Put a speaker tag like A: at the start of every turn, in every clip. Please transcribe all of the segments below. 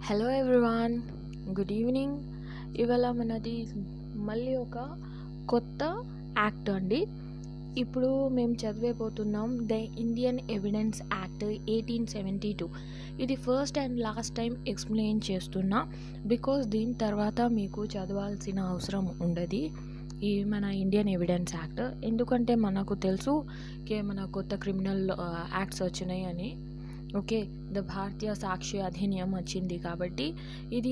A: Hello everyone, good evening. ఇవాళ మనది మళ్ళీ ఒక కొత్త యాక్ట్ అండి. ఇప్పుడు మేము చదివేపోతున్నాం ద ఇండియన్ ఎవిడెన్స్ యాక్ట్ 1872. ఇది first and last time explain చేస్తున్నా, బికాస్ దీని తర్వాత మీకు చదవాల్సిన అవసరం ఉండదు ఈ మన ఇండియన్ ఎవిడెన్స్ యాక్ట్. ఎందుకంటే మనకు తెలుసు మన కొత్త క్రిమినల్ యాక్ట్స్ వచ్చినాయి అని. ఓకే, ద భారతీయ సాక్షి అధినియం వచ్చింది కాబట్టి ఇది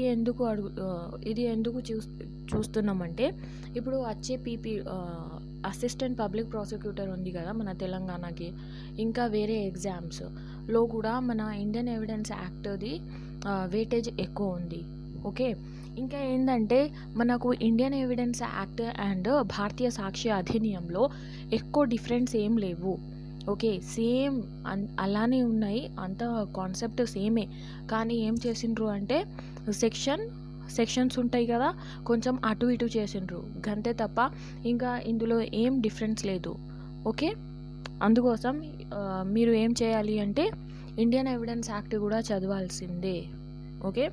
A: ఎందుకు చూస్తున్నామంటే ఇప్పుడు వచ్చే అసిస్టెంట్ పబ్లిక్ ప్రాసిక్యూటర్ ఉంది కదా మన తెలంగాణకి, ఇంకా వేరే ఎగ్జామ్స్లో కూడా మన ఇండియన్ ఎవిడెన్స్ యాక్ట్ది వెయిటేజ్ ఎక్కువ ఉంది. ఓకే, ఇంకా ఏంటంటే మనకు ఇండియన్ ఎవిడెన్స్ యాక్ట్ అండ్ భారతీయ సాక్షి అధినియంలో ఎక్కువ డిఫరెన్స్ ఏం లేవు. ఓకే, సేమ్ అలానే అంత కాన్సెప్ట్ సేమే, కానీ ఏం చేసిండ్రు అంటే సెక్షన్స్ ఉంటాయి కదా, కొంచెం అటు ఇటు చేసిండ్రు గంతే తప్ప ఇంకా ఇందులో ఏం డిఫరెన్స్ లేదు. ఓకే, అందుకోసం మీరు ఏం చేయాలి అంటే ఇండియన్ ఎవిడెన్స్ యాక్ట్ కూడా చదవాల్సిందే. ఓకే,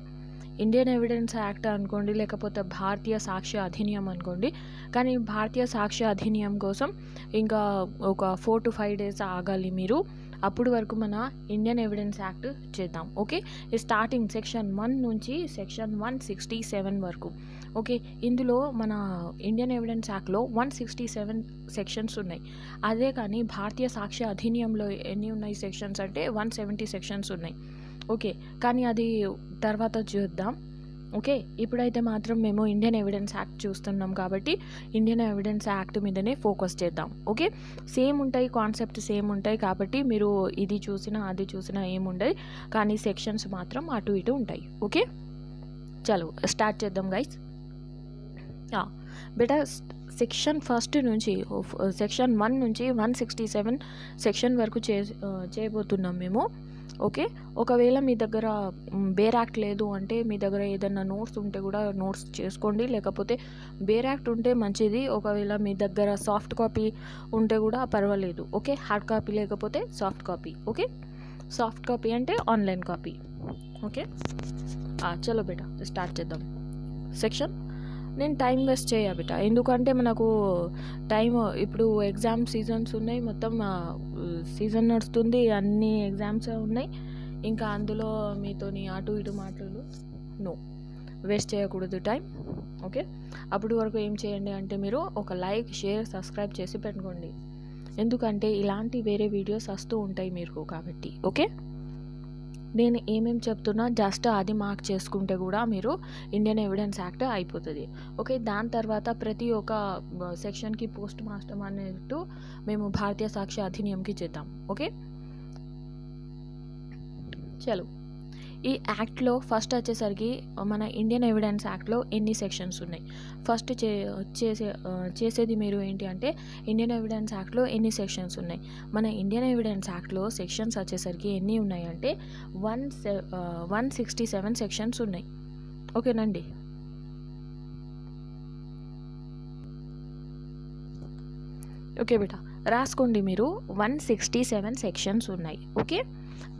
A: ఇండియన్ ఎవిడెన్స్ యాక్ట్ అనుకోండి, లేకపోతే భారతీయ సాక్ష్య అధినియం అనుకోండి, కానీ భారతీయ సాక్ష్య అధినియం కోసం ఇంకా ఒక 4 to 5 days ఆగాలి మీరు. అప్పుడు వరకు మన ఇండియన్ ఎవిడెన్స్ యాక్ట్ చేద్దాం. ఓకే, స్టార్టింగ్ సెక్షన్ 1 నుంచి సెక్షన్ 167 వరకు. ఓకే, ఇందులో మన ఇండియన్ ఎవిడెన్స్ యాక్ట్లో 167 సెక్షన్స్ ఉన్నాయి. అదే కానీ భారతీయ సాక్ష్య అధినియంలో ఎన్ని ఉన్నాయి సెక్షన్స్ అంటే 170 సెక్షన్స్ ఉన్నాయి. ఓకే, కానీ అది తర్వాత చూద్దాం. ఓకే, ఇప్పుడైతే మాత్రం మేము ఇండియన్ ఎవిడెన్స్ యాక్ట్ చూస్తున్నాం కాబట్టి ఇండియన్ ఎవిడెన్స్ యాక్ట్ మీదనే ఫోకస్ చేద్దాం. ఓకే, సేమ్ ఉంటాయి, కాన్సెప్ట్ సేమ్ ఉంటాయి కాబట్టి మీరు ఇది చూసినా అది చూసినా ఏముండదు, కానీ సెక్షన్స్ మాత్రం అటు ఇటు ఉంటాయి. ఓకే, చలో స్టార్ట్ చేద్దాం గైస్. బేటా సెక్షన్ 1 నుంచి సెక్షన్ 1 నుంచి 167 సెక్షన్ వరకు చేయబోతున్నాం మేము. ఓకే, ఒకవేళ మీ దగ్గర బేర్ యాక్ట్ లేదు అంటే మీ దగ్గర ఏదైనా నోట్స్ ఉంటే కూడా నోట్స్ చేసుకోండి, లేకపోతే బేర్ యాక్ట్ ఉంటే మంచిది. ఒకవేళ మీ దగ్గర సాఫ్ట్ కాపీ ఉంటే కూడా పర్వాలేదు. ఓకే, హార్డ్ కాపీ లేకపోతే soft copy. Okay, soft copy అంటే ఆన్లైన్ కాపీ. ఓకే, చలో బేటా స్టార్ట్ చేద్దాం సెక్షన్. నేను టైం వేస్ట్ బేటా, ఎందుకంటే మనకు టైం ఇప్పుడు ఎగ్జామ్ సీజన్స్ ఉన్నాయి, మొత్తం సీజన్ నడుస్తుంది, అన్ని ఎగ్జామ్స్ ఉన్నాయి. ఇంకా అందులో మీతోని అటు ఇటు మాటలు వేస్ట్ చేయకూడదు టైం. ఓకే, అప్పటి వరకు ఏం చేయండి అంటే మీరు ఒక లైక్, షేర్, సబ్స్క్రైబ్ చేసి పెట్టుకోండి, ఎందుకంటే ఇలాంటి వేరే వీడియోస్ వస్తూ ఉంటాయి మీకు కాబట్టి. ఓకే, నేను ఏమేమి చెప్తున్నా జస్ట్ అది మార్క్ చేసుకుంటే కూడా మీరు ఇండియన్ ఎవిడెన్స్ యాక్ట్ అయిపోతుంది. ఓకే, దాని తర్వాత ప్రతి ఒక్క సెక్షన్కి పోస్ట్ మాస్టర్ అనేట్టు మేము భారతీయ సాక్ష్య అధినియంకి చేద్దాం. ఓకే, చలో ఈ యాక్ట్లో ఫస్ట్ వచ్చేసరికి మన ఇండియన్ ఎవిడెన్స్ యాక్ట్లో ఎన్ని సెక్షన్స్ ఉన్నాయి ఫస్ట్ చేసేది మీరు ఏంటి అంటే ఇండియన్ ఎవిడెన్స్ యాక్ట్లో ఎన్ని సెక్షన్స్ ఉన్నాయి. మన ఇండియన్ ఎవిడెన్స్ యాక్ట్లో సెక్షన్స్ వచ్చేసరికి ఎన్ని ఉన్నాయి అంటే 167 సెక్షన్స్ ఉన్నాయి. ఓకేనండి, ఓకే బేటా రాసుకోండి మీరు, 167 సెక్షన్స్ ఉన్నాయి. ఓకే,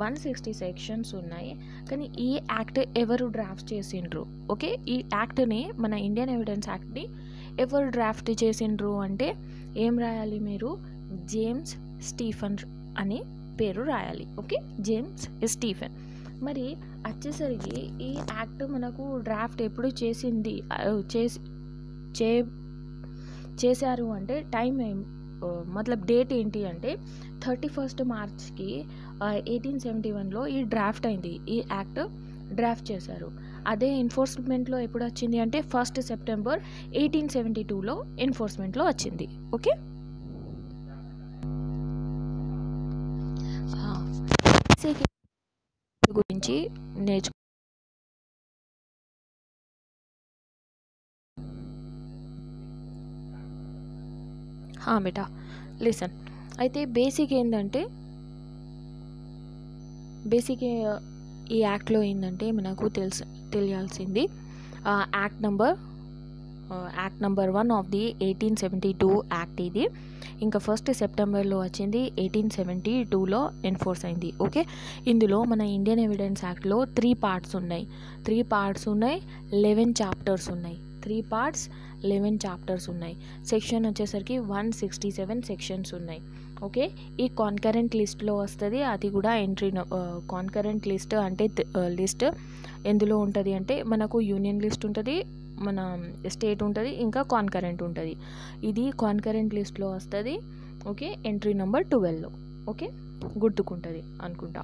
A: 160 సెక్షన్స్ ఉన్నాయి, కానీ ఈ యాక్ట్ ఎవరు డ్రాఫ్ట్ చేసిండ్రు? ఓకే, ఈ యాక్ట్ని మన ఇండియన్ ఎవిడెన్స్ యాక్ట్ని ఎవరు డ్రాఫ్ట్ చేసిండ్రు అంటే ఏం రాయాలి మీరు? జేమ్స్ స్టీఫెన్ అని పేరు రాయాలి. Okay, James Stephen. మరి వచ్చేసరికి ఈ యాక్ట్ మనకు డ్రాఫ్ట్ ఎప్పుడు చేశారు అంటే టైం మతలబ్ డేట్ ఏంటి అంటే 31st మార్చ్కి 1871లో ఈ డ్రాఫ్ట్ అయింది, ఈ యాక్ట్ డ్రాఫ్ట్ చేశారు. అదే ఎన్ఫోర్స్మెంట్లో ఎప్పుడు వచ్చింది అంటే 1st September 1872లో ఎన్ఫోర్స్మెంట్లో వచ్చింది. ఓకే, గురించి నేర్చుకో. బేటా లిసన్, అయితే బేసిక్ ఏంటంటే ఈ యాక్ట్లో ఏంటంటే మనకు తెలియాల్సింది act number act number 1 of the 1872 act ఇది. ఇంకా 1 సెప్టెంబర్లో వచ్చింది, 1872లో ఎన్ఫోర్స్ అయింది. ఓకే, ఇందులో మన ఇండియన్ ఎవిడెన్స్ యాక్ట్లో 3 పార్ట్స్ ఉన్నాయి. 11 చాప్టర్స్ ఉన్నాయి. 3 పార్ట్స్ 11 చాప్టర్స్ ఉన్నాయి. సెక్షన్ వచ్చేసరికి 167 సెక్షన్స్ ఉన్నాయి. ఓకే, ఈ కాన్కరెంట్ లిస్ట్లో వస్తుంది. అది కూడా ఎంట్రీ కాన్కరెంట్ లిస్ట్ అంటే లిస్ట్ ఎందులో ఉంటుంది అంటే మనకు యూనియన్ లిస్ట్ ఉంటుంది, మన స్టేట్ ఉంటుంది, ఇంకా కాన్కరెంట్ ఉంటుంది. ఇది కాన్కరెంట్ లిస్ట్లో వస్తుంది. ఓకే, ఎంట్రీ నెంబర్ 12లో. ఓకే, గుర్తుకుంటుంది అనుకుంటా.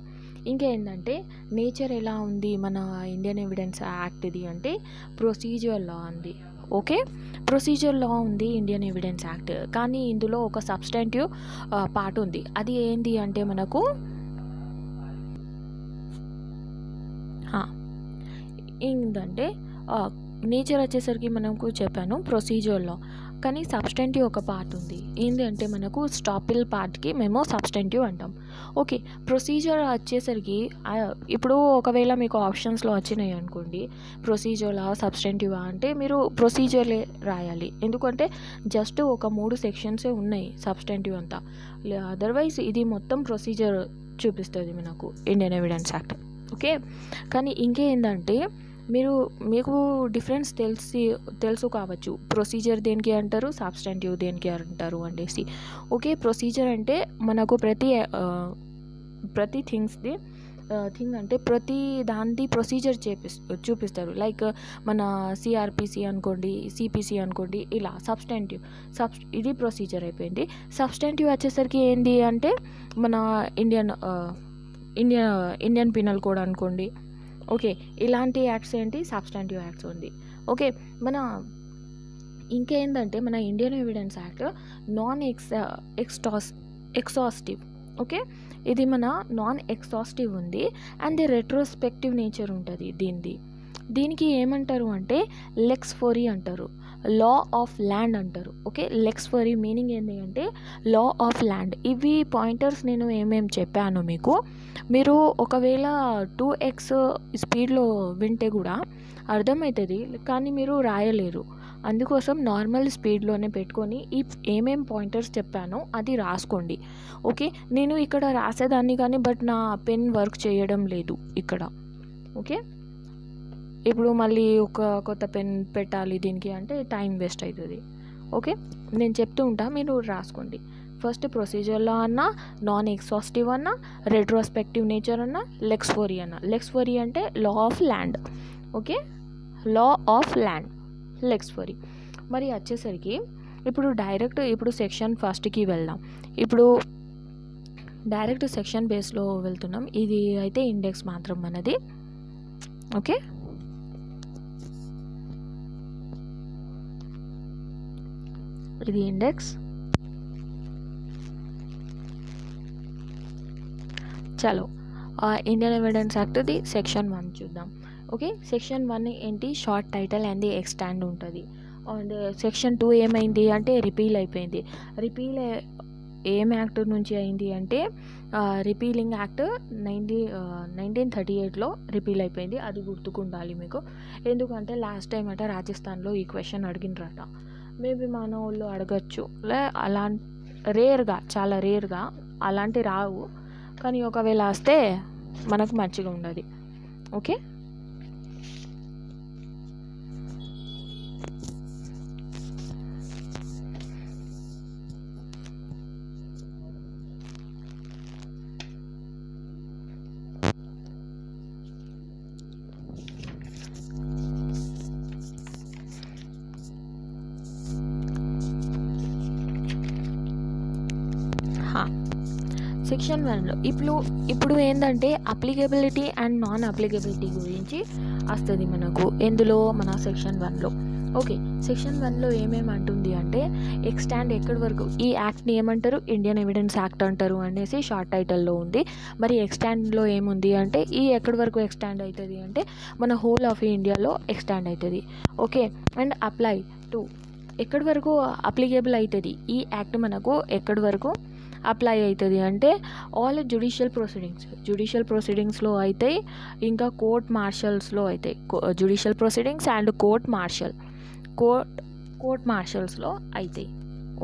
A: ఇంకేంటంటే నేచర్ ఎలా ఉంది మన ఇండియన్ ఎవిడెన్స్ యాక్ట్ ఇది అంటే ప్రొసీజర్ లా ఉంది. ఓకే, ప్రొసీజర్ లా ఉంది ఇండియన్ ఎవిడెన్స్ యాక్ట్. కానీ ఇందులో ఒక సబ్స్టాంటివ్ పార్ట్ ఉంది. అది ఏంటి అంటే మనకు ఏంటంటే నేచర్ వచ్చేసరికి మనకు చెప్పాను ప్రొసీజర్ లా, కానీ సబ్స్టాంటివ్ ఒక పార్ట్ ఉంది. ఏంటి అంటే మనకు స్టాపిల్ పార్ట్కి మేము సబ్స్టాంటివ్ అంటాం. ఓకే, ప్రొసీజర్ వచ్చేసరికి ఇప్పుడు ఒకవేళ మీకు ఆప్షన్స్లో వచ్చినాయి అనుకోండి ప్రొసీజర్లా సబ్స్టాంటివా అంటే మీరు ప్రొసీజర్లే రాయాలి. ఎందుకంటే జస్ట్ ఒక 3 సెక్షన్సే ఉన్నాయి సబ్స్టాంటివ్ అంతా. అదర్వైజ్ ఇది మొత్తం ప్రొసీజర్ చూపిస్తుంది మనకు ఇండియన్ ఎవిడెన్స్ యాక్ట్. ఓకే, కానీ ఇంకేందంటే మీకు డిఫరెన్స్ తెలుసు కావచ్చు, ప్రొసీజర్ దేనికి అంటారు, సబ్స్టాంటివ్ దేనికి అంటారు అనేసి. ఓకే, ప్రొసీజర్ అంటే మనకు ప్రతి థింగ్ అంటే ప్రతి దాని ప్రొసీజర్ చూపిస్తారు. లైక్ మన సిఆర్పిసి అనుకోండి, సిపిసి అనుకోండి, ఇలా సబ్స్టాంటివ్ ఇది ప్రొసీజర్ అయిపోయింది. సబ్స్టాంటివ్ వచ్చేసరికి ఏంటి అంటే మన ఇండియన్ పీనల్ కోడ్ అనుకోండి. ఓకే, ఇలాంటి యాక్ట్స్ ఏంటి సబ్స్టాంటివ్ యాక్ట్స్ ఉంది. ఓకే, ఇంకేంటంటే మన Indian evidence act non exhaustive. Okay, ఇది మన నాన్ ఎగ్జాస్టివ్ ఉంది. అండ్ రెట్రోస్పెక్టివ్ నేచర్ ఉంటుంది దీనికి ఏమంటారు అంటే లెక్స్ ఫోరీ అంటారు, లా ఆఫ్ ల్యాండ్ అంటారు. ఓకే, లెక్స్ ఫోరీ మీనింగ్ ఏంటి అంటే లా ఆఫ్ ల్యాండ్. ఇవి పాయింటర్స్ నేను ఏమేమి చెప్పాను మీకు, మీరు ఒకవేళ 2x స్పీడ్లో వింటే కూడా అర్థమవుతుంది, కానీ మీరు రాయలేరు. అందుకోసం నార్మల్ స్పీడ్లోనే పెట్టుకొని ఈ ఏమేం పాయింటర్స్ చెప్పానో అది రాసుకోండి. ఓకే, నేను ఇక్కడ రాసేదాన్ని కానీ బట్ నా పెన్ వర్క్ చేయడం లేదు ఇక్కడ. ఓకే, ఇప్పుడు మళ్ళీ ఒక కొత్త పెన్ పెట్టాలి దీనికి అంటే టైం వేస్ట్ అవుతుంది. ఓకే, నేను చెప్తూ ఉంటా, మీరు రాసుకోండి. ఫస్ట్ ప్రొసీజర్లో అన్నా, నాన్ ఎగ్జాస్టివ్ అన్నా, రెట్రోస్పెక్టివ్ నేచర్ అన్నా, లెక్స్ ఫోరీ అన్నా. లెక్స్ ఫోరీ అంటే law of land. Okay, law of land lex fori. మరి వచ్చేసరికి ఇప్పుడు సెక్షన్ ఫస్ట్కి వెళ్దాం. ఇప్పుడు డైరెక్ట్ సెక్షన్ బేస్లో వెళ్తున్నాం. ఇది అయితే ఇండెక్స్ మాత్రం మనది. ఓకే, ఇది ఇండెక్స్. చలో ఇండియన్ ఎవిడెన్స్ యాక్ట్ది సెక్షన్ 1 చూద్దాం. ఓకే, సెక్షన్ 1 ఏంటి, short title and the extend ఉంటుంది. అండ్ సెక్షన్ 2 ఏమైంది అంటే రిపీల్ అయిపోయింది. రిపీల్ ఏం యాక్ట్ నుంచి అయింది అంటే రిపీలింగ్ యాక్ట్ 1938లో రిపీల్ అయిపోయింది. అది గుర్తుకుండాలి మీకు. ఎందుకంటే లాస్ట్ టైం అట రాజస్థాన్లో ఈ క్వశ్చన్ అడిగినరట. మేబీ మన వాళ్ళు అడగచ్చు, చాలా రేర్గా అలాంటి రావు, కానీ ఒకవేళ వస్తే మనకు మంచిగా ఉండదు. ఓకే, సెక్షన్ 1లో ఇప్పుడు ఏంటంటే అప్లికేబిలిటీ అండ్ నాన్ అప్లికేబిలిటీ గురించి వస్తుంది మనకు ఎందులో మన సెక్షన్ 1లో. ఓకే, సెక్షన్ 1లో ఏమేమంటుంది అంటే ఎక్స్టాండ్ ఎక్కడి వరకు, ఈ యాక్ట్ని ఏమంటారు ఇండియన్ ఎవిడెన్స్ యాక్ట్ అంటారు అనేసి షార్ట్ టైటిల్లో ఉంది. మరి ఎక్స్టాండ్లో ఏముంది అంటే ఈ ఎక్కడి వరకు ఎక్స్టాండ్ అవుతుంది అంటే మన హోల్ ఆఫ్ ఇండియాలో ఎక్స్టాండ్ అవుతుంది. ఓకే, అండ్ అప్లై టు ఎక్కడి వరకు అప్లికేబుల్ అవుతుంది ఈ యాక్ట్ మనకు ఎక్కడి వరకు అప్లై అవుతుంది అంటే ఆల్ జ్యుడిషియల్ ప్రొసీడింగ్స్లో అవుతాయి, ఇంకా కోర్ట్ మార్షల్స్లో అవుతాయి. Judicial proceedings and court court మార్షల్స్లో అవుతాయి.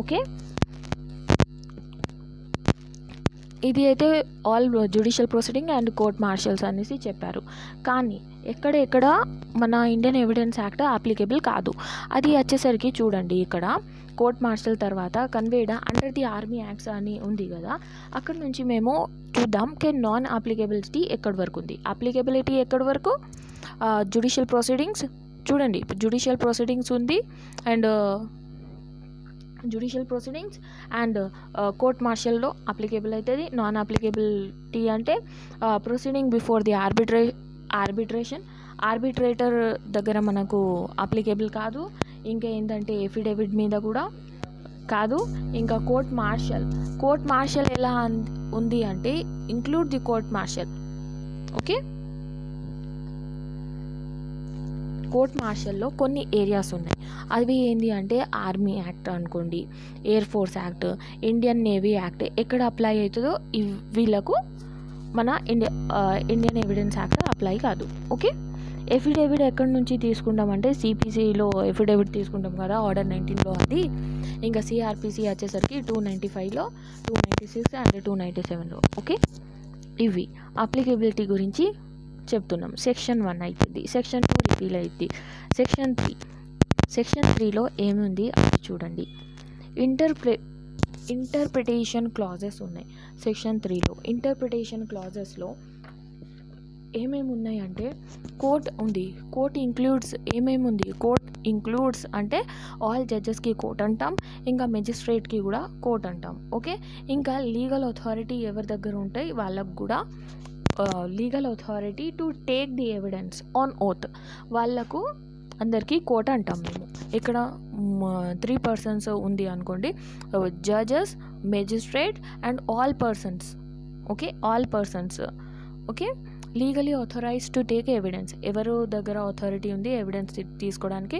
A: ఓకే, ఇది అయితే all judicial proceeding and court martials అనేసి చెప్పారు. కానీ ఎక్కడ మన ఇండియన్ ఎవిడెన్స్ యాక్ట్ అప్లికేబుల్ కాదు. అది వచ్చేసరికి చూడండి, ఇక్కడ కోర్ట్ మార్షల్ తర్వాత conveyed under the army acts అని ఉంది కదా, అక్కడ నుంచి మేము చూద్దాం నాన్ అప్లికేబిలిటీ ఎక్కడి వరకు ఉంది. అప్లికేబిలిటీ ఎక్కడి వరకు, జ్యుడిషియల్ ప్రొసీడింగ్స్ చూడండి, జ్యుడిషియల్ ప్రొసీడింగ్స్ ఉంది and judicial proceedings and court మార్షల్లో అప్లికేబుల్ అవుతుంది. నాన్ అప్లికేబిలిటీ అంటే ప్రొసీడింగ్ బిఫోర్ ది ఆర్బిట్రేటర్ దగ్గర మనకు అప్లికేబుల్ కాదు. ఇంకా ఏంటంటే ఎఫిడేవిట్ మీద కూడా కాదు. ఇంకా కోర్ట్ మార్షల్ ఎలా ఉంది అంటే include the court martial. Okay, court మార్షల్లో కొన్ని ఏరియాస్ ఉన్నాయి. అవి ఏంటి అంటే ఆర్మీ యాక్ట్ అనుకోండి, air force act, Indian navy act ఎక్కడ అప్లై అవుతుందో వీళ్ళకు మన ఇండియన్ ఎవిడెన్స్ యాక్ట్ అప్లై కాదు. ఓకే, ఎఫిడేవిట్ ఎక్కడి నుంచి తీసుకుంటామంటే సిపిసిలో ఎఫిడేవిట్ తీసుకుంటాం కదా, ఆర్డర్ 19లో అది. ఇంకా సిఆర్పిసి వచ్చేసరికి 295లో, 296 అండ్ 297లో. ఓకే, ఇవి అప్లికేబిలిటీ గురించి చెప్తున్నాం. సెక్షన్ 1 అవుతుంది, సెక్షన్ 2 రిపీల్ అవుతుంది. సెక్షన్ 3లో ఏముంది అది చూడండి. ఇంటర్ప్రిటేషన్ క్లాజెస్ ఉన్నాయి సెక్షన్ 3లో. ఇంటర్ప్రిటేషన్ క్లాజెస్లో ఏమేమి ఉన్నాయంటే కోర్ట్ ఉంది. కోర్ట్ ఇంక్లూడ్స్ అంటే ఆల్ జడ్జెస్కి కోర్ట్ అంటాం, ఇంకా మెజిస్ట్రేట్కి కూడా కోర్ట్ అంటాం. ఓకే, ఇంకా లీగల్ అథారిటీ ఎవరి దగ్గర ఉంటాయి వాళ్ళకు కూడా legal authority to take the evidence on oath వాళ్ళకు అందరికీ కోర్ట్ అంటాం మేము. ఇక్కడ 3 పర్సన్స్ ఉంది అనుకోండి, judges, magistrate and all persons. Okay, legally authorised to take evidence, ఎవరు దగ్గర అథారిటీ ఉంది ఎవిడెన్స్ తీసుకోవడానికి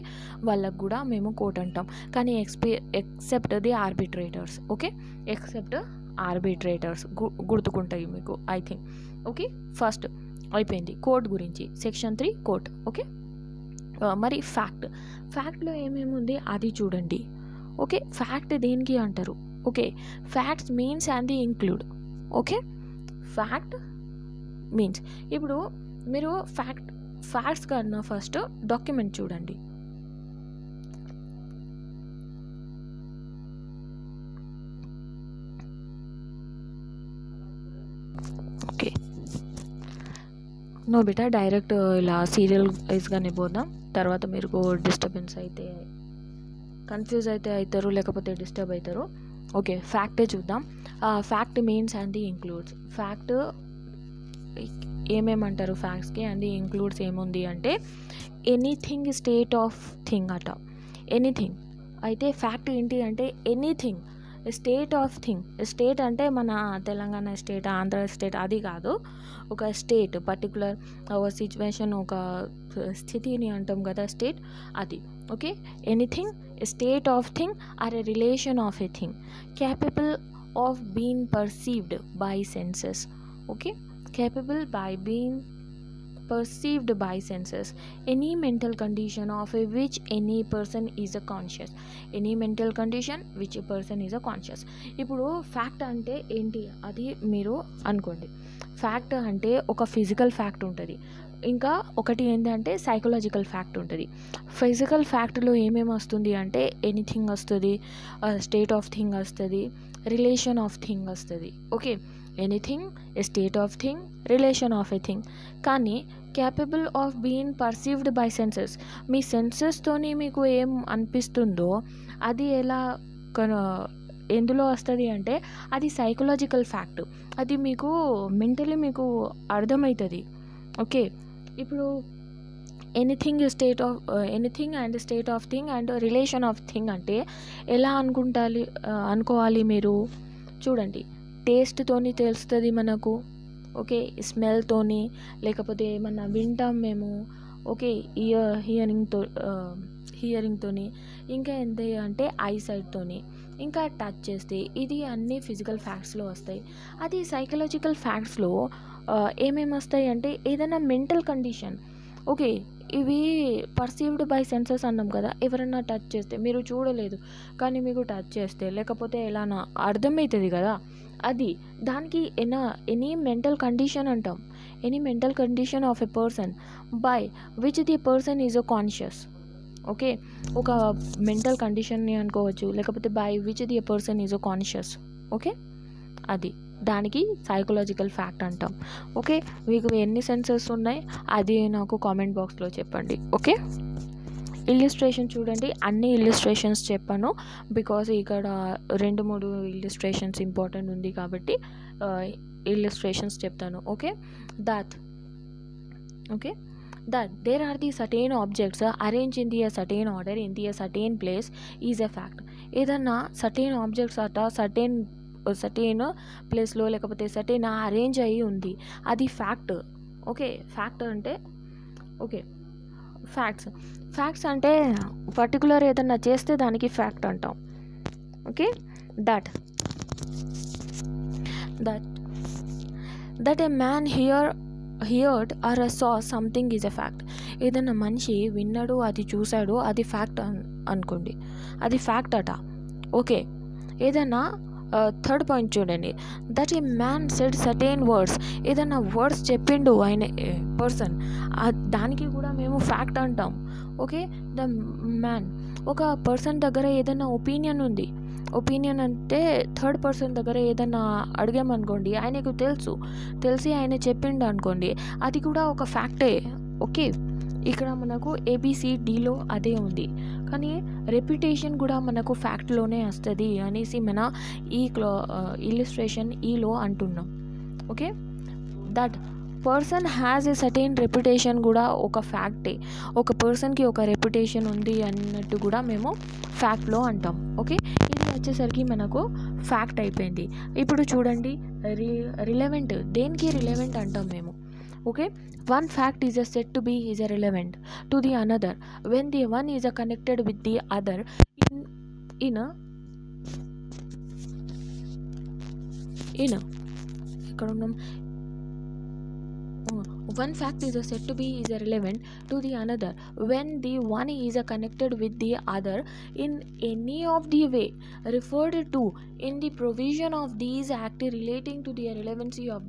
A: వాళ్ళకు కూడా మేము కోర్ట్ అంటాం. కానీ except the arbitrators. Okay, except arbitrators గుర్తుకుంటాయి మీకు ఐ థింక్. ఓకే, ఫస్ట్ అయిపోయింది కోర్ట్ గురించి. Section 3 court. ఓకే, మరి ఫ్యాక్ట్లో ఏమేమి ఉంది అది చూడండి. ఓకే, ఫ్యాక్ట్ దేనికి అంటారు? Okay, facts means and the include. Okay, fact means ఇప్పుడు మీరు ఫ్యాక్ట్స్ కన్నా ఫస్ట్ డాక్యుమెంట్ చూడండి. ఓకే, నో బేటా డైరెక్ట్ ఇలా సీరియల్ వైజ్గానే పోదాం. తర్వాత మీరు డిస్టర్బెన్స్ అయితే కన్ఫ్యూజ్ అయితే అవుతారు, లేకపోతే డిస్టర్బ్ అవుతారు. ఓకే, ఫ్యాక్టే చూద్దాం. Fact means and the includes. Fact ఏమేమంటారు ఫ్యాక్ట్స్కి, అండ్ ఇంక్లూడ్స్ ఏముంది అంటే ఎనీథింగ్ స్టేట్ ఆఫ్ థింగ్ అట. ఎనీథింగ్ అయితే ఫ్యాక్ట్ ఏంటి అంటే anything state of thing. State అంటే మన తెలంగాణ స్టేట్, ఆంధ్ర స్టేట్ అది కాదు, ఒక స్టేట్ పర్టికులర్ ఒక సిచ్యువేషన్, ఒక స్థితిని అంటాం కదా స్టేట్, అది. Okay, anything state of thing or a relation of a thing capable of being perceived by senses. Okay, capable by being perceived by senses. Any mental condition of which any person is a conscious. Any mental condition which a person is a conscious. ఇప్పుడు fact అంటే ఏంటి అది మీరు అనుకోండి. Fact అంటే ఒక physical fact ఉంటుంది, ఇంకా ఒకటి ఏంటంటే సైకలాజికల్ ఫ్యాక్ట్ ఉంటుంది. ఫిజికల్ ఫ్యాక్ట్లో ఏమేమి వస్తుంది అంటే ఎనీథింగ్ వస్తుంది, స్టేట్ ఆఫ్ థింగ్ వస్తుంది, రిలేషన్ ఆఫ్ థింగ్ వస్తుంది. Okay, anything, state of thing, relation of a thing. కానీ capable of being perceived by senses, మీ సెన్సెస్తోని మీకు ఏం అనిపిస్తుందో అది ఎలా ఎందులో వస్తుంది అంటే అది సైకలాజికల్ ఫ్యాక్ట్, అది మీకు మెంటలీ మీకు అర్థమవుతుంది. ఓకే, ఇప్పుడు anything and state of thing and relation of thing అంటే ఎలా అనుకోవాలి మీరు చూడండి. టేస్ట్తోని తెలుస్తుంది మనకు, ఓకే, స్మెల్తోని, లేకపోతే ఏమన్నా వింటాం మేము, ఓకే, హియరింగ్తోని, ఇంకా ఎంత అంటే ఐసైట్తోని, ఇంకా టచ్ చేస్తే, ఇది అన్నీ ఫిజికల్ ఫ్యాక్ట్స్లో వస్తాయి. అది సైకలాజికల్ ఫ్యాక్ట్స్లో ఏమేమి వస్తాయి అంటే ఏదైనా మెంటల్ కండిషన్, ఓకే, ఇవి పర్సీవ్డ్ బై సెన్సెస్ అన్నాం కదా. ఎవరన్నా టచ్ చేస్తే, మీరు చూడలేదు కానీ మీకు టచ్ చేస్తే లేకపోతే ఎలానా అర్థమవుతుంది కదా, అది దానికి ఎనీ మెంటల్ కండిషన్ అంటాం. Any mental condition of a person by which the person is a conscious. Okay, ఒక మెంటల్ కండిషన్ని అనుకోవచ్చు, లేకపోతే by which the person is a conscious. Okay, అది దానికి సైకలాజికల్ ఫ్యాక్ట్ అంటాం. ఓకే, మీకు ఎన్ని సెన్సెస్ ఉన్నాయి అది నాకు కామెంట్ బాక్స్లో చెప్పండి. ఓకే, ఇల్లుస్ట్రేషన్ చూడండి, అన్ని ఇల్లుస్ట్రేషన్స్ చెప్పాను బికాజ్ ఇక్కడ 2-3 ఇల్లుస్ట్రేషన్స్ ఇంపార్టెంట్ ఉంది కాబట్టి ఇల్లుస్ట్రేషన్స్ చెప్తాను. Okay, that there are the certain objects arranged in the certain order in the certain place is a fact. ఏదన్నా సర్టెన్ ఆబ్జెక్ట్స్ సర్టెన్ ప్లేస్లో లేకపోతే సర్టెన్ అరేంజ్ అయ్యి ఉంది, అది ఫ్యాక్ట్. ఓకే, ఫ్యాక్ట్ అంటే ఓకే ఫ్యాక్ట్స్ అంటే పర్టికులర్ ఏదన్నా చేస్తే దానికి ఫ్యాక్ట్ అంటాం. Okay, that a man heard or saw something is a fact. ఏదన్నా మనిషి విన్నాడు, అది చూశాడు, అది ఫ్యాక్ట్ అనుకోండి, అది ఫ్యాక్ట్ అట. ఓకే, ఏదన్నా థర్డ్ పాయింట్ చూడండి, that a man said certain words. ఏదన్నా వర్డ్స్ చెప్పిండు ఆయన పర్సన్, దానికి కూడా మేము ఫ్యాక్ట్ అంటాం. ఓకే, ద మ్యాన్, ఒక పర్సన్ దగ్గర ఏదైనా ఒపీనియన్ ఉంది, ఒపీనియన్ అంటే థర్డ్ పర్సన్ దగ్గర ఏదైనా అడిగామనుకోండి, ఆయనకు తెలిసి ఆయన చెప్పిండు అనుకోండి, అది కూడా ఒక ఫ్యాక్టే. ఓకే, ఇక్కడ మనకు ABCDలో అదే ఉంది, కానీ రెప్యుటేషన్ కూడా మనకు ఫ్యాక్ట్లోనే వస్తుంది అనేసి మన ఈ ఇల్లుస్ట్రేషన్ ఈలో అంటున్నాం. Okay, that person has a certain reputation కూడా ఒక ఫ్యాక్టే. ఒక పర్సన్కి ఒక రెప్యుటేషన్ ఉంది అన్నట్టు కూడా మేము ఫ్యాక్ట్లో అంటాం. ఓకే, ఇది వచ్చేసరికి మనకు ఫ్యాక్ట్ అయిపోయింది. ఇప్పుడు చూడండి, రిలవెంట్, దేనికి రిలవెంట్ అంటాం మేము. Okay, one fact is said to be is relevant to the another when the one is connected with the other in ఇక్కడ ఉన్నాం. One fact is said to be is relevant to the another when the one is connected with the other in any of the way referred to in the provision of these act relating to the relevancy of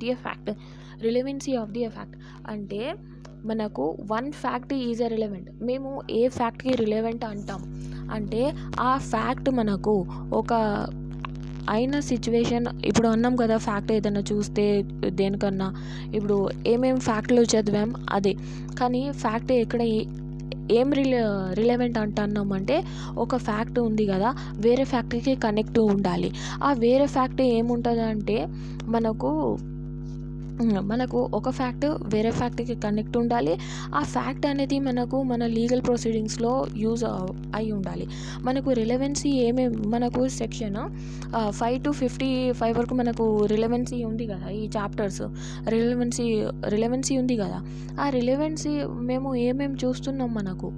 A: the fact. అంటే మనకు one fact is a relevant. మేము ఏ ఫ్యాక్ట్కి relevant అంటాం అంటే ఆ fact మనకు ఒక అయిన situation, ఇప్పుడు అన్నాం కదా ఫ్యాక్ట్ ఏదైనా చూస్తే దేనికన్నా, ఇప్పుడు ఏమేమి ఫ్యాక్ట్లు చదివాం అదే, కానీ ఫ్యాక్ట్ ఎక్కడ ఏం రిలవెంట్ అంటున్నాం అంటే ఒక ఫ్యాక్ట్ ఉంది కదా, వేరే ఫ్యాక్ట్కి కనెక్ట్ ఉండాలి. ఆ వేరే ఫ్యాక్ట్ ఏముంటుంది అంటే మనకు ఒక ఫ్యాక్ట్ వేరే ఫ్యాక్ట్కి కనెక్ట్ ఉండాలి. ఆ ఫ్యాక్ట్ అనేది మనకు మన లీగల్ ప్రొసీడింగ్స్లో యూజ్ అయి ఉండాలి. మనకు రిలవెన్సీ మనకు సెక్షన్ 5 to 55 వరకు మనకు రిలవెన్సీ ఉంది కదా, ఈ చాప్టర్స్ రిలవెన్సీ ఉంది కదా. ఆ రిలవెన్సీ మేము ఏమేమి చూస్తున్నాం మనకు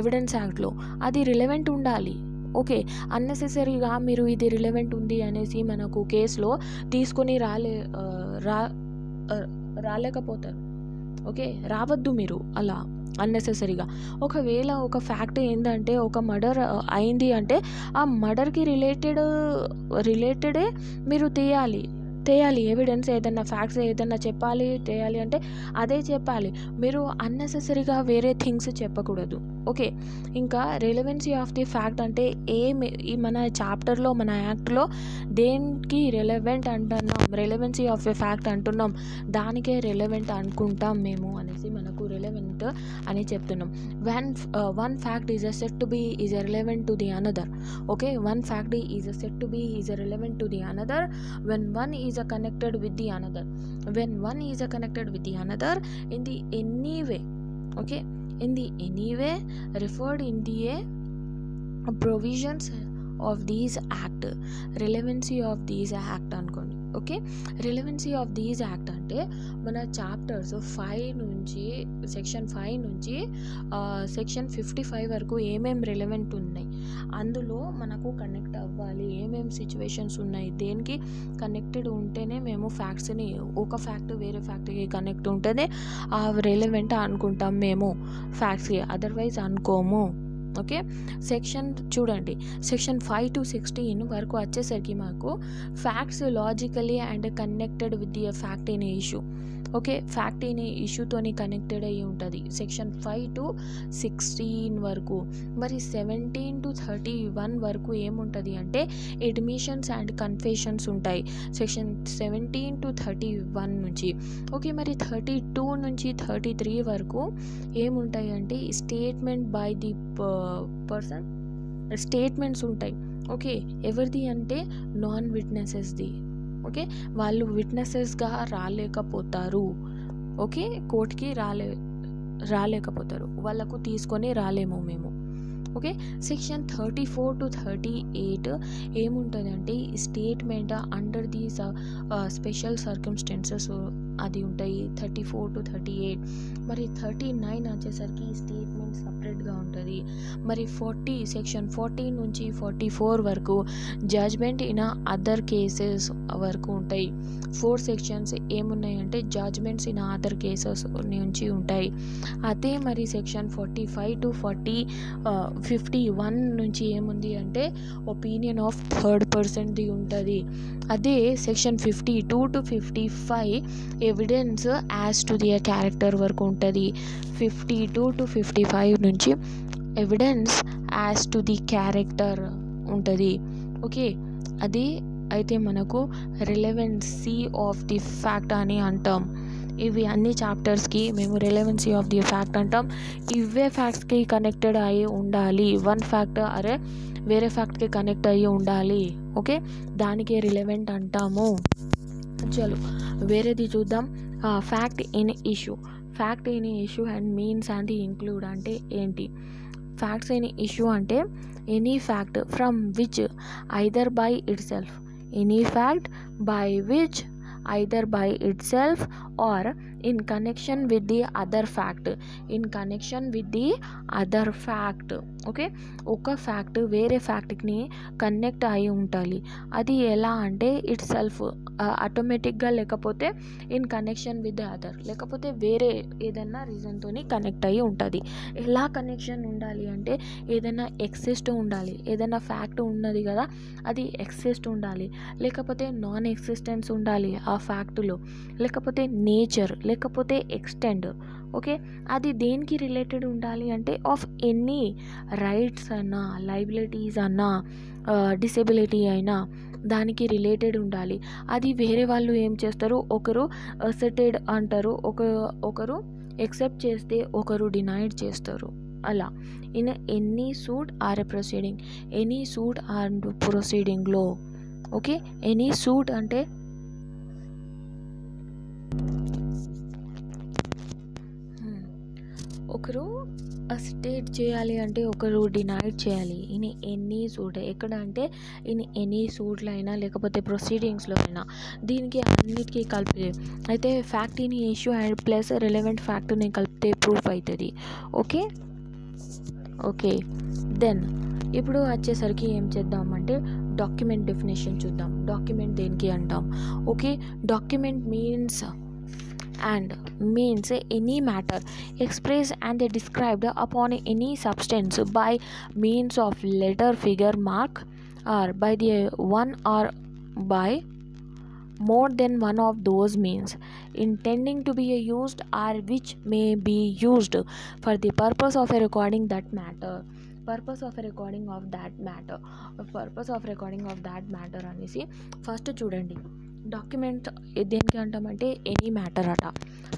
A: ఎవిడెన్స్ యాక్ట్లో, అది రిలవెంట్ ఉండాలి. ఓకే, అన్నెసెసరీగా మీరు ఇది రిలవెంట్ ఉంది అనేసి మనకు కేసులో తీసుకొని రాలేకపోతారు. ఓకే, రావద్దు మీరు అలా అన్నెసెసరీగా. ఒకవేళ ఒక ఫ్యాక్ట్ ఏంటంటే ఒక మర్డర్ అయింది అంటే ఆ మర్డర్కి రిలేటెడే మీరు తీయాలి ఎవిడెన్స్. ఏదన్నా ఫ్యాక్ట్స్ ఏదన్నా తేయాలి అంటే అదే చెప్పాలి. మీరు అన్నెసెసరీగా వేరే థింగ్స్ చెప్పకూడదు. ఓకే, ఇంకా రిలవెన్సీ ఆఫ్ ది ఫ్యాక్ట్ అంటే ఈ మన చాప్టర్లో మన యాక్ట్లో దేనికి రిలవెంట్ అంటున్నాం, రిలవెన్సీ ఆఫ్ ఎ ఫ్యాక్ట్ అంటున్నాం, దానికే రిలవెంట్ అనుకుంటాం మేము అనేసి మనకు రిలవెంట్ అని చెప్తున్నాం. One fact is said to be is relevant to the another. Okay, one fact is said to be is relevant to the another when one is connected with the another. When one is connected with the another in the any way. Okay, in the any way referred in the provisions of these act, relevancy of these act అనుకోండి. Okay, relevancy of these act అంటే మన chapters 5 నుంచి section 5 నుంచి section 55 వరకు ఏమేమి relevant ఉన్నాయి, అందులో మనకు కనెక్ట్ అవ్వాలి, ఏమేమి సిచ్యువేషన్స్ ఉన్నాయి, దేనికి కనెక్టెడ్ ఉంటేనే మేము ఫ్యాక్ట్స్ని, ఒక ఫ్యాక్ట్ వేరే ఫ్యాక్ట్కి కనెక్ట్ ఉంటేనే ఆ రిలవెంట్ అనుకుంటాం మేము ఫ్యాక్ట్స్కి, అదర్వైజ్ అనుకోము. ఓకే, సెక్షన్ చూడండి, సెక్షన్ 5 to 16 వరకు వచ్చేసరికి మాకు facts logically and connected with the fact in issue. Okay, fact in ఇష్యూతోని కనెక్టెడ్ అయ్యి ఉంటుంది సెక్షన్ 5 to 16 వరకు. మరి 17 to 31 వరకు ఏముంటుంది అంటే అడ్మిషన్స్ అండ్ కన్ఫెషన్స్ ఉంటాయి సెక్షన్ 17 to 31 నుంచి. ఓకే, మరి 32 నుంచి 33 వరకు ఏముంటాయి అంటే statement by the person, statements ఉంటాయి. ఓకే, ఎవరిది అంటే నాన్ విట్నెసెస్ది. ఓకే, వాళ్ళు విట్నెసెస్గా రాలేకపోతారు. ఓకే, కోర్టుకి రాలేకపోతారు, వాళ్ళకు తీసుకొని రాలేము మేము. ఓకే, సెక్షన్ 34 to 38 ఏముంటుందంటే statement under the special circumstances అది ఉంటాయి 34 to 38. మరి 39 వచ్చేసరికి స్టేట్మెంట్ సపరేట్గా ఉంటుంది. మరి సెక్షన్ 40 నుంచి 44 వరకు జడ్జ్మెంట్ ఇన్ అదర్ కేసెస్ వరకు ఉంటాయి. 4 సెక్షన్స్ ఏమున్నాయంటే జడ్జ్మెంట్స్ ఇన్ అదర్ కేసెస్ నుంచి ఉంటాయి. అదే మరి సెక్షన్ 45 to 51 నుంచి ఏముంది అంటే ఒపీనియన్ ఆఫ్ థర్డ్ పర్సన్ది ఉంటుంది. అదే section 52 to 55 evidence as to the character వరకు ఉంటుంది. 52 to 55 నుంచి evidence as to the character ఉంటుంది. ఓకే, అది అయితే మనకు రిలవెన్సీ ఆఫ్ ది ఫ్యాక్ట్ అని అంటాం. ఇవి అన్ని చాప్టర్స్కి మేము రిలవెన్సీ ఆఫ్ ది ఫ్యాక్ట్ అంటాం. ఇవే ఫ్యాక్ట్స్కి కనెక్టెడ్ అయ్యి ఉండాలి, వన్ ఫ్యాక్ట్ అరే వేరే ఫ్యాక్ట్కి కనెక్ట్ అయ్యి ఉండాలి. ఓకే, దానికే రిలవెంట్ అంటాము. చలో వేరేది చూద్దాం. Fact in issue. Fact in issue and means and include అంటే ఏంటి? ఫ్యాక్ట్స్ ఇన్ ఇష్యూ అంటే any fact from which either by it self, any fact by which either by itself or in connection with the other fact, in connection with the other fact. Okay, ఒక fact వేరే ఫ్యాక్ట్ని connect అయి ఉండాలి. అది ఎలా అంటే it self ఆటోమేటిక్గా, లేకపోతే in connection with the other, లేకపోతే వేరే ఏదైనా రీజన్తో కనెక్ట్ అయ్యి ఉంటుంది. ఎలా కనెక్షన్ ఉండాలి అంటే ఏదైనా ఎక్సిస్ట్ ఉండాలి, ఏదైనా ఫ్యాక్ట్ ఉన్నది కదా అది ఎక్సిస్ట్ ఉండాలి, లేకపోతే నాన్ ఎక్సిస్టెన్స్ ఉండాలి ఆ ఫ్యాక్ట్లో, లేకపోతే నేచర్, లేకపోతే ఎక్స్టెండ్. ఓకే, అది దేనికి రిలేటెడ్ ఉండాలి అంటే ఆఫ్ ఎనీ రైట్స్ అన్నా, లయబిలిటీస్ అన్నా, డిసేబిలిటీ అయినా దానికి రిలేటెడ్ ఉండాలి. అది వేరే వాళ్ళు ఏం చేస్తారు, ఒకరు అసెటెడ్ అంటారు, ఒకరు ఎక్సెప్ట్ చేస్తే ఒకరు డినైడ్ చేస్తారు. అలా in any suit or proceeding, any suit or ప్రొసీడింగ్లో. ఓకే, ఎనీ సూట్ అంటే ఒకరు అసెట్ చేయాలి అంటే ఒకరు డినైడ్ చేయాలి. ఇన్ ఎనీ సూట్ ఎక్కడ అంటే ఇన్ ఎనీ సూట్లో అయినా లేకపోతే ప్రొసీడింగ్స్లో అయినా, దీనికి అన్నిటికీ కలిపి అయితే fact in issue and plus relevant ఫ్యాక్ట్ని కలిపితే ప్రూఫ్ అవుతుంది. ఓకే ఓకే దెన్ ఇప్పుడు వచ్చేసరికి ఏం చేద్దామంటే డాక్యుమెంట్ డెఫినేషన్ చూద్దాం. డాక్యుమెంట్ దేనికి అంటాం? Okay, document means any matter expressed and described upon any substance by means of letter, figure, mark, or by the one or by more than one of those means, intending to be used or which may be used for the purpose of a recording that matter. Purpose of a recording of that matter. Purpose of recording of that matter అనేసి first చూడండి. Document దేనికి అంటామంటే any matter అట.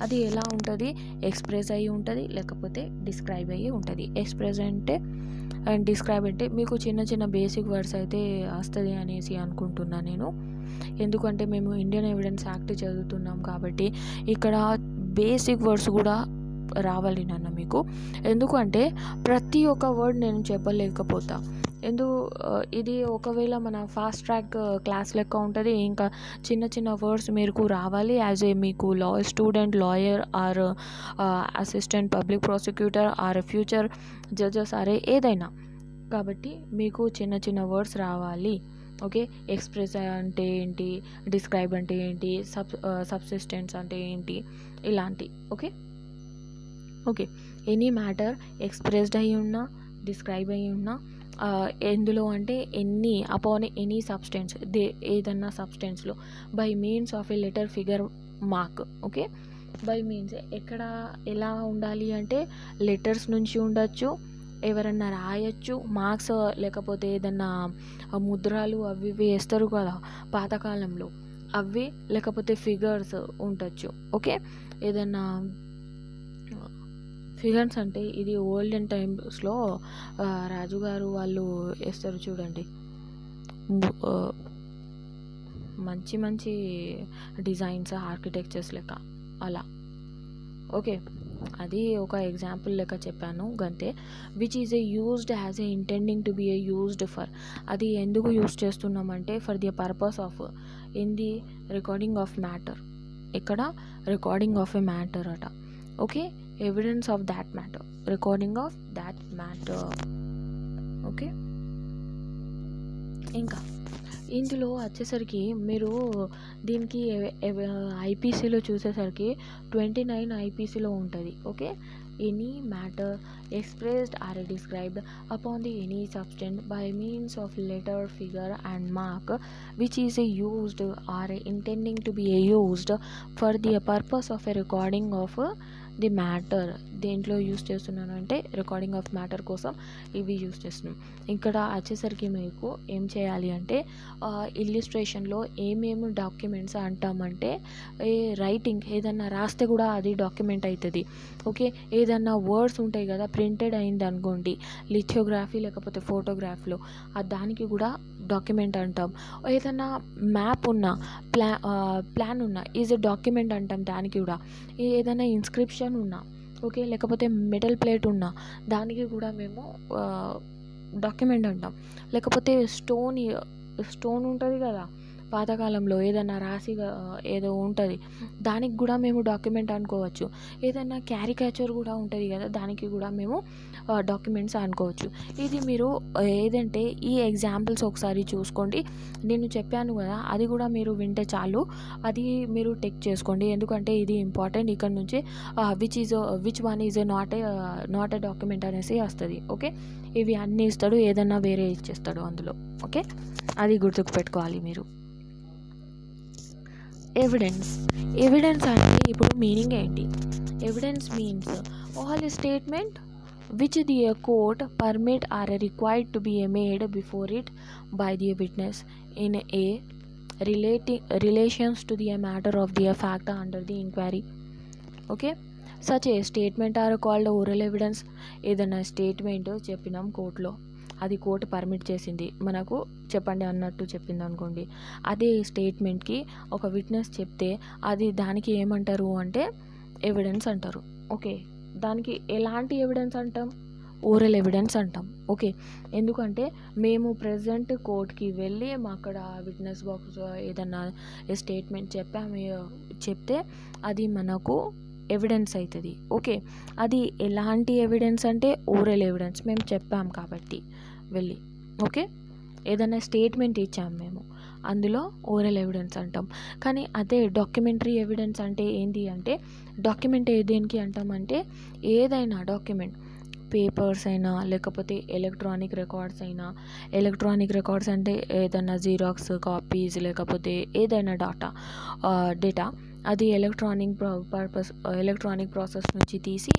A: అది ఎలా ఉంటుంది? Express అయ్యి ఉంటుంది, లేకపోతే డిస్క్రైబ్ అయ్యి ఉంటుంది. ఎక్స్ప్రెస్ అంటే అండ్ డిస్క్రైబ్ అంటే మీకు చిన్న చిన్న బేసిక్ వర్డ్స్ అయితే వస్తుంది అనేసి అనుకుంటున్నాను నేను. ఎందుకంటే మేము ఇండియన్ ఎవిడెన్స్ యాక్ట్ చదువుతున్నాం కాబట్టి ఇక్కడ బేసిక్ వర్డ్స్ కూడా రావాలి నాన్న మీకు. ఎందుకంటే ప్రతి ఒక్క వర్డ్ నేను చెప్పలేకపోతా. ఇది ఒకవేళ మన ఫాస్ట్ ట్రాక్ క్లాస్ లెక్క ఉంటుంది. ఇంకా చిన్న చిన్న వర్డ్స్ మీకు రావాలి యాజ్ ఏ మీకు law student, lawyer or assistant public prosecutor or future judges or ఏదైనా. కాబట్టి మీకు చిన్న చిన్న వర్డ్స్ రావాలి. ఓకే, ఎక్స్ప్రెస్ అంటే ఏంటి, డిస్క్రైబ్ అంటే ఏంటి, సబ్సిస్టెన్స్ అంటే ఏంటి, ఇలాంటి. ఓకే, ఎనీ మ్యాటర్ ఎక్స్ప్రెస్డ్ అయి ఉన్నా, డిస్క్రైబ్ అయి ఉన్నా, ఎందులో అంటే అపాన్ ఎనీ సబ్స్టెన్స్, ఏదన్నా సబ్స్టెన్స్లో by means of a letter, figure, mark. Okay, by means ఎలా ఉండాలి అంటే లెటర్స్ నుంచి ఉండొచ్చు, ఎవరన్నా రాయొచ్చు, మార్క్స్ లేకపోతే ఏదన్నా ముద్రలు అవి వేస్తారు కదా పాతకాలంలో, అవి లేకపోతే ఫిగర్స్ ఉండొచ్చు. ఓకే, ఏదన్నా ఫిగర్స్ అంటే ఇది ఓల్డెన్ టైమ్స్లో రాజుగారు వాళ్ళు వేస్తారు చూడండి, మంచి మంచి డిజైన్స్, ఆర్కిటెక్చర్స్ లెక్క అలా. ఓకే, అది ఒక ఎగ్జాంపుల్ లెక్క చెప్పాను గంతే. Which is used as a intending to be used for, అది ఎందుకు యూజ్ చేస్తున్నామంటే for the purpose of in the recording of matter. ఇక్కడ రికార్డింగ్ ఆఫ్ ఎ మ్యాటర్ అట. Okay, evidence of that matter, recording of that matter. Okay, ఇంకా ఇందులో వచ్చేసరికి మీరు దీనికి ఐపీసీలో చూసేసరికి 29 ఐపీసీలో ఉంటుంది. Okay, any matter expressed or described upon the any substance by means of letter, figure and mark which is used or intending to be used for the purpose of a recording of the matter. దేంట్లో use చేస్తున్నాను అంటే recording of matter కోసం ఇవి use చేస్తున్నాం. ఇక్కడ వచ్చేసరికి మీకు ఏం చేయాలి అంటే ఇల్లుస్ట్రేషన్లో ఏమేమి డాక్యుమెంట్స్ అంటామంటే రైటింగ్ ఏదన్నా రాస్తే కూడా అది డాక్యుమెంట్ అవుతుంది. ఓకే, ఏదన్నా వర్డ్స్ ఉంటాయి కదా ప్రింటెడ్ అయింది అనుకోండి, లిథియోగ్రఫీ లేకపోతే ఫోటోగ్రాఫ్లో, దానికి కూడా డాక్యుమెంట్ అంటాం. ఏదన్నా మ్యాప్ ఉన్నా, ప్లాన్ ఉన్నా ఈజ్ ఎ డాక్యుమెంట్ అంటాం దానికి కూడా. ఏదైనా ఇన్స్క్రిప్షన్ ఉన్నా, ఓకే, లేకపోతే మెటల్ ప్లేట్ ఉన్నా దానికి కూడా మేము డాక్యుమెంట్ అంటాం. లేకపోతే స్టోన్ ఉంటుంది కదా పాతకాలంలో, ఏదైనా రాసి ఏదో ఉంటుంది దానికి కూడా మేము డాక్యుమెంట్ అనుకోవచ్చు. ఏదైనా క్యారికేచర్ కూడా ఉంటుంది కదా దానికి కూడా మేము డాక్యుమెంట్స్ అనుకోవచ్చు. ఇది మీరు ఏదంటే ఈ ఎగ్జాంపుల్స్ ఒకసారి చూసుకోండి. నేను చెప్పాను కదా అది కూడా మీరు వింటే చాలు, అది మీరు టెక్ చేసుకోండి. ఎందుకంటే ఇది ఇంపార్టెంట్. ఇక్కడ నుంచి which one is not a document అనేసి వస్తుంది. ఓకే, ఇవి అన్నీ ఇస్తాడు, ఏదన్నా వేరే ఇచ్చేస్తాడు అందులో. ఓకే, అది గుర్తుకు పెట్టుకోవాలి మీరు. ఎవిడెన్స్ అంటే ఇప్పుడు మీనింగ్ ఏంటి? Evidence means all statement which the court permit are required to be made before it by the witness in a relations to the matter of the fact under the inquiry. Okay, such a statement are called oral evidence. ఏదైనా statement చెప్పినాం కోర్టులో, అది court permit చేసింది మనకు చెప్పండి అన్నట్టు చెప్పింది అనుకోండి, అదే స్టేట్మెంట్కి ఒక విట్నెస్ చెప్తే దానికి ఏమంటారు అంటే ఎవిడెన్స్ అంటారు. ఓకే, దానికి ఎలాంటి ఎవిడెన్స్ అంటాం? ఓరల్ ఎవిడెన్స్ అంటాం. ఓకే, ఎందుకంటే మేము ప్రెజెంట్ కోర్టుకి వెళ్ళి అక్కడ విట్నెస్ బాక్స్ ఏదన్నా స్టేట్మెంట్ చెప్తే అది మనకు ఎవిడెన్స్ అవుతుంది. ఓకే, అది ఎలాంటి ఎవిడెన్స్ అంటే ఓరల్ ఎవిడెన్స్, మేము చెప్పాం కాబట్టి వెళ్ళి. ఓకే, ఏదైనా స్టేట్మెంట్ ఇచ్చాము మేము, అందులో ఓరల్ ఎవిడెన్స్ అంటాం. కానీ అదే డాక్యుమెంటరీ ఎవిడెన్స్ అంటే ఏంటి అంటే, డాక్యుమెంట్ దేనికి అంటామంటే ఏదైనా డాక్యుమెంట్, పేపర్స్ అయినా లేకపోతే ఎలక్ట్రానిక్ రికార్డ్స్ అంటే ఏదైనా జిరాక్స్ కాపీస్ లేకపోతే ఏదైనా డేటా అది ఎలక్ట్రానిక్ ప్రాసెస్ నుంచి తీసి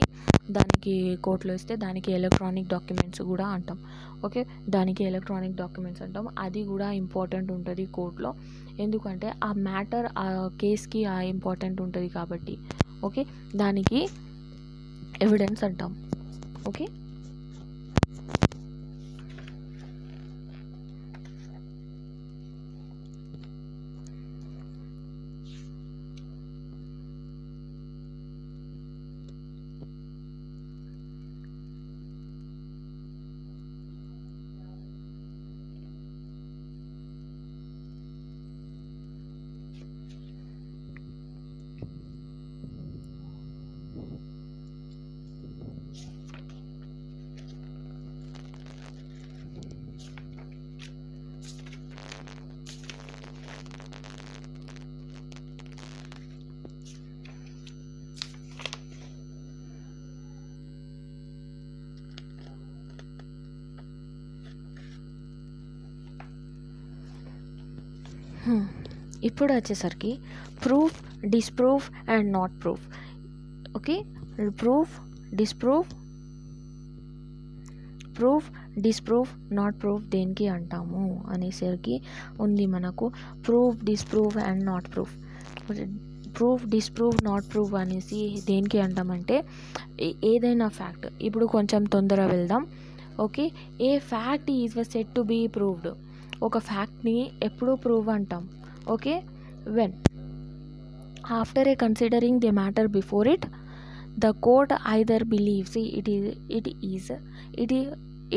A: దానికి కోర్టులో ఇస్తే దానికి ఎలక్ట్రానిక్ డాక్యుమెంట్స్ కూడా అంటాం. ఓకే, దానికి ఎలక్ట్రానిక్ డాక్యుమెంట్స్ అంటాం. అది కూడా ఇంపార్టెంట్ ఉంటుంది కోర్టులో, ఎందుకంటే ఆ మ్యాటర్ ఆ కేస్కి ఇంపార్టెంట్ ఉంటుంది కాబట్టి. ఓకే, దానికి ఎవిడెన్స్ అంటాం. ఓకే, ఇప్పుడు వచ్చేసరికి proof, disproof and not proof. Okay, proof, disproof, not proof దేనికి అంటాము అనేసరికి ఉంది మనకు proof, disproof and not proof. Proof, disproof, not proof అనేసి దేనికి అంటామంటే ఏదైనా ఫ్యాక్ట్. ఇప్పుడు కొంచెం తొందరగా వెళ్దాం. Okay, a fact is said to be proved. ఒక ఫ్యాక్ట్ని ఎప్పుడు ప్రూవ్ అంటాం? Okay, when after a considering the matter before it the court either believes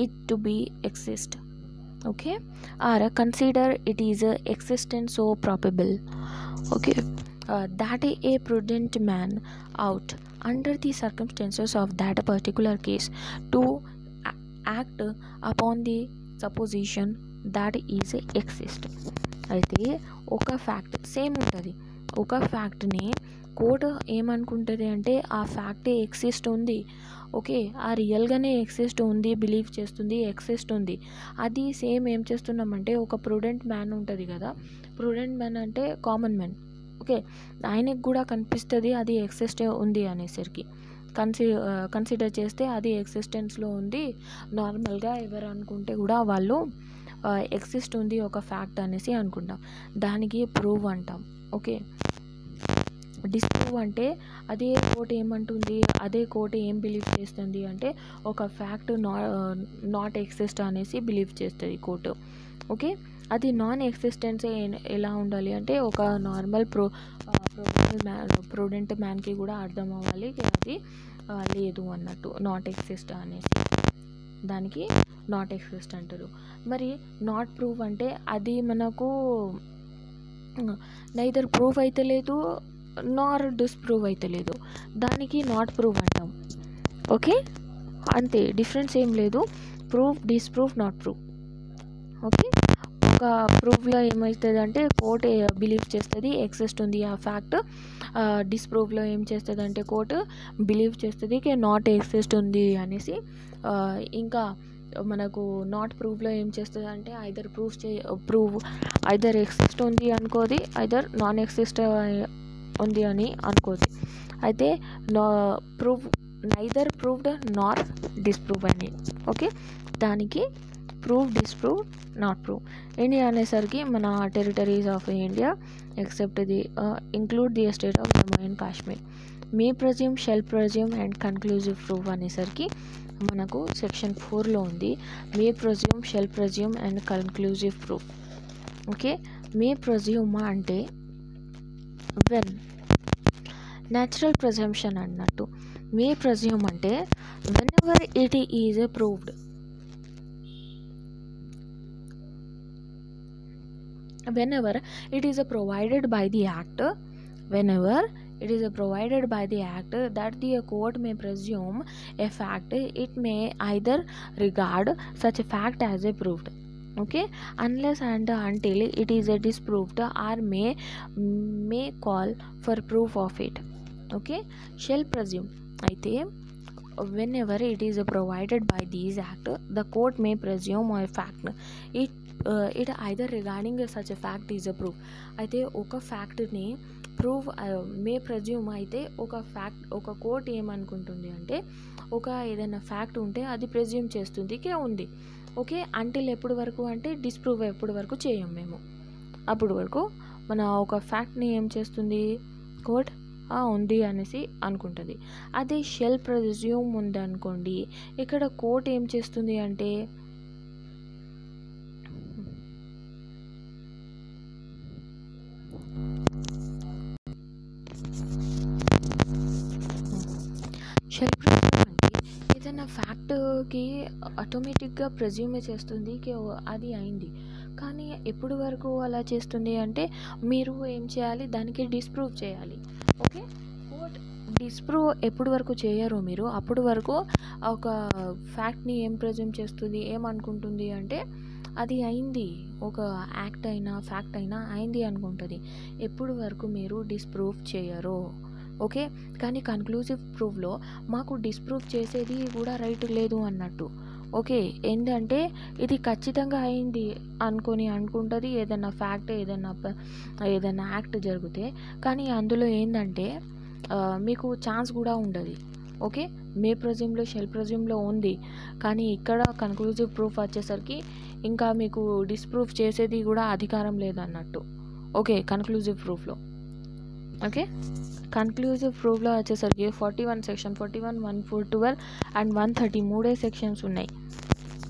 A: it to be exist, okay, or consider it is existent so probable, okay, that a prudent man out under the circumstances of that particular case to act upon the supposition that is exist. అయితే ఒక fact same ఉంటుంది. ఒక ఫ్యాక్ట్ని court ఏమనుకుంటుంది అంటే ఆ fact exist ఉంది, okay, ఆ రియల్గానే exist ఉంది, బిలీవ్ చేస్తుంది, ఎగ్జిస్ట్ ఉంది. అది సేమ్ ఏం చేస్తున్నామంటే ఒక ప్రుడెంట్ మ్యాన్ ఉంటుంది కదా, ప్రుడెంట్ మ్యాన్ అంటే కామన్ మ్యాన్, ఓకే, ఆయనకు కూడా కనిపిస్తుంది అది ఎగ్జిస్ట్ ఉంది అనేసరికి కన్సిడర్ చేస్తే అది ఎగ్జిస్టెన్స్లో ఉంది. నార్మల్గా ఎవరు అనుకుంటే కూడా వాళ్ళు ఎగ్జిస్ట్ ఉంది ఒక ఫ్యాక్ట్ అనేసి అనుకుంటాం. దానికి ప్రూవ్ అంటాం. ఓకే, డిస్ప్రూవ్ అంటే అదే కోర్టు ఏమంటుంది, అదే కోర్టు ఏం బిలీవ్ చేస్తుంది అంటే ఒక ఫ్యాక్ట్ నాట్ ఎగ్జిస్ట్ అనేసి బిలీవ్ చేస్తుంది కోర్టు. ఓకే, అది నాన్ ఎగ్జిస్టెన్స్ ఎలా ఉండాలి అంటే ఒక నార్మల్ ప్రుడెంట్ మ్యాన్కి కూడా అర్థం అవ్వాలి అది లేదు అన్నట్టు, నాట్ ఎగ్జిస్ట్ అనేసి, దానికి నాట్ ఎగ్జిస్ట్ అంటారు. మరి నాట్ ప్రూవ్ అంటే అది మనకు నైదర్ ప్రూవ్ అయితే లేదు నార్ డిస్ప్రూవ్ అయితే లేదు, దానికి నాట్ ప్రూవ్ అంటాం. ఓకే, అంతే, డిఫరెన్స్ ఏం లేదు. Proof, disproof, not prove. Okay, ఒక ప్రూఫ్లో ఏమవుతుంది అంటే కోర్టు బిలీవ్ చేస్తుంది ఎగ్జిస్ట్ ఉంది ఆ ఫ్యాక్ట్. డిస్ప్రూఫ్లో ఏం చేస్తుంది అంటే కోర్టు బిలీవ్ చేస్తుంది నాట్ ఎగ్జిస్ట్ ఉంది అనేసి. ఇంకా మనకు నాట్ ప్రూఫ్లో ఏం చేస్తుంది అంటే ఐదర్ ప్రూవ్ ఐదర్ ఎగ్జిస్ట్ ఉంది అనుకోది, ఐదర్ నాన్ ఎగ్జిస్ట్ ఉంది అని అనుకోదు. అయితే prove neither proved nor disprove అని. ఓకే, దానికి prove, disprove, not prove. India అనేసరికి మన territories of India except the include the state of Jammu and Kashmir. May presume, shall presume and conclusive proof అనేసరికి మనకు సెక్షన్ 4లో ఉంది. May presume, shall presume and conclusive proof. Okay, may presume అంటే when natural presumption అన్నట్టు. May presume అంటే whenever it is proved. Whenever it is provided by the act that the court may presume a fact, it may either regard such a fact as a proved, okay, unless and until it is disproved, or may call for proof of it. Okay, shall presume అయితే whenever it is provided by these act, the court may presume a fact, it either regarding such a fact is a proof. అయితే ఒక ఫ్యాక్ట్ని prove మే presume అయితే ఒక court ఏమనుకుంటుంది అంటే ఒక ఏదైనా fact ఉంటే అది ప్రెజ్యూమ్ చేస్తుంది ఉంది. ఓకే, అంటిల్ ఎప్పుడు వరకు అంటే డిస్ప్రూవ్ ఎప్పుడు వరకు చేయం మేము, అప్పుడు వరకు మన ఒక ఫ్యాక్ట్ని ఏం చేస్తుంది కోర్ట్ ఉంది అనేసి అనుకుంటుంది. అదే షెల్ ప్రెజ్యూమ్ ఉంది అనుకోండి, ఇక్కడ కోర్ట్ ఏం చేస్తుంది అంటే షెల్ ప్రెజ్యూమ్ అంటే ఏదైనా ఫ్యాక్ట్కి ఆటోమేటిక్గా ప్రెజ్యూమే చేస్తుంది అది అయింది. కానీ ఎప్పుడు వరకు అలా చేస్తుంది అంటే మీరు ఏం చేయాలి, దానికి డిస్ప్రూవ్ చేయాలి. ఓకే, కోర్ట్ డిస్ప్రూవ్ ఎప్పుడు వరకు చేయరు మీరు, అప్పుడు వరకు ఒక ఫ్యాక్ట్ని ఏం ప్రెజ్యూమ్ చేస్తుంది, ఏమనుకుంటుంది అంటే అది అయింది, ఒక యాక్ట్ అయినా ఫ్యాక్ట్ అయినా అయింది అనుకుంటుంది. ఎప్పుడు వరకు మీరు డిస్ప్రూవ్ చేయరు. ఓకే, కానీ కన్క్లూజివ్ ప్రూఫ్లో మాకు డిస్ప్రూవ్ చేసేది కూడా రైట్ లేదు అన్నట్టు. ఓకే. ఏంటంటే ఇది ఖచ్చితంగా అయింది అనుకుంటది. ఏదైనా ఫ్యాక్ట్ ఏదైనా యాక్ట్ జరిగితే. కానీ అందులో ఏందంటే మీకు ఛాన్స్ కూడా ఉండదు. ఓకే. మే ప్రెజ్యూమ్‌లో, షెల్ ప్రెజ్యూమ్‌లో ఉంది. కానీ ఇక్కడ కన్క్లూజివ్ ప్రూఫ్ వచ్చేసరికి ఇంకా మీకు డిస్‌ప్రూఫ్ చేసేది కూడా అధికారం లేదన్నట్టు. ఓకే. కన్క్లూజివ్ ప్రూఫ్‌లో. ఓకే. కన్క్లూజివ్ ప్రూఫ్‌లో వచ్చేసరికి 41 సెక్షన్ 41, 112 అండ్ 130 మూడే సెక్షన్స్ ఉన్నాయి.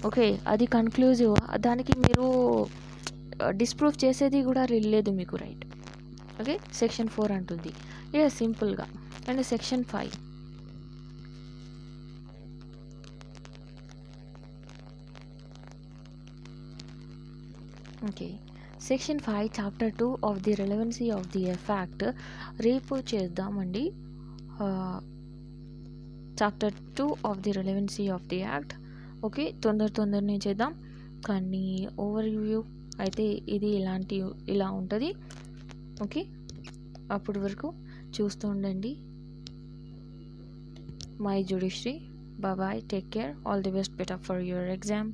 A: ఓకే. అది కన్క్లూజివ్. దానికి మీరు డిస్‌ప్రూఫ్ చేసేది కూడా లేదు మీకు రైట్. ఓకే. సెక్షన్ 4 అంటుంది. ఇక సింపుల్‌గా. And section 5 okay. Section 5 chapter 2 of the relevancy of the fact రేపు చేద్దామండి. Chapter 2 of the relevancy of the act. Okay. తొందరనే చేద్దాం. కానీ ఓవర్ వ్యూ అయితే ఇది ఇలా ఉంటుంది. ఓకే. అప్పటి వరకు చూస్తూ ఉండండి my judiciary. Bye. Take care. All the best better for your exam.